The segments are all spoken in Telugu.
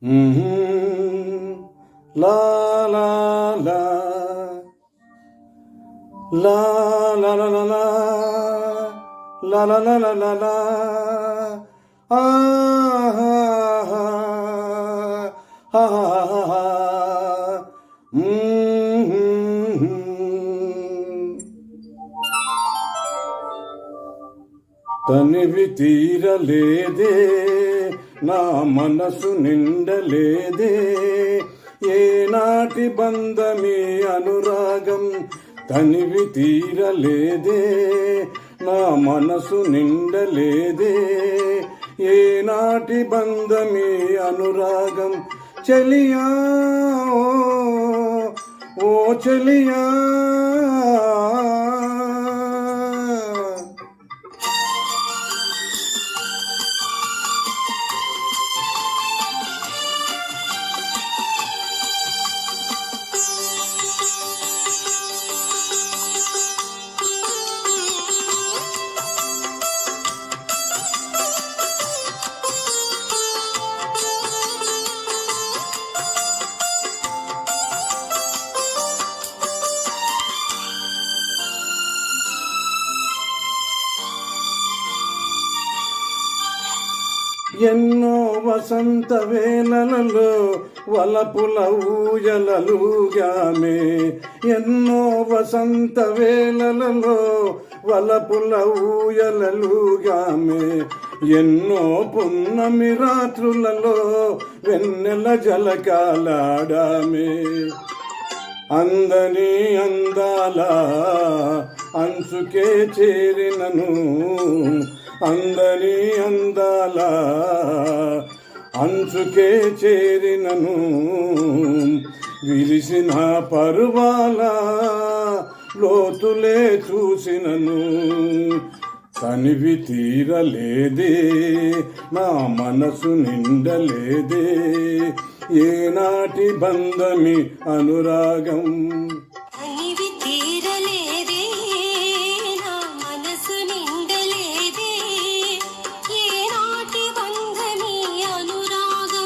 La la la la la la la la la la la la la la ah ah ah తనివి తీరలేదే నా మనసు నిండలేదే ఏనాటి బంధమే అనురాగం తనివి తీరలేదే నా మనసు నిండలేదే ఏనాటి బంధమే అనురాగం చెలియా ఓ చెలియా ఎన్నో వసంత వేళలలో వలపుల ఊయలలుగామే ఎన్నో వసంత వేళలలో వలపుల ఊయలలుగామే ఎన్నో పున్నమి రాత్రులలో వెన్నెల జలకాలాడామే అందని అందాల అంచుకే చేరినను అందని అందాల అంచుకే చేరినను విరిసిన పరువాల లోతులే చూసినను తనివి తీరలేదే నా మనసు నిండలేదే ఏనాటి బంధమి అనురాగం తనివి తీరలేదే నా మనసు నిండలేదే ఏనాటి బంధమే అనురాగం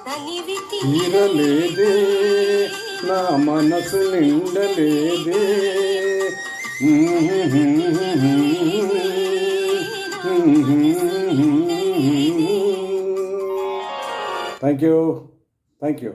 తనివి తీరలేదే నా మనసు నిండలేదే థ్యాంక్ యూ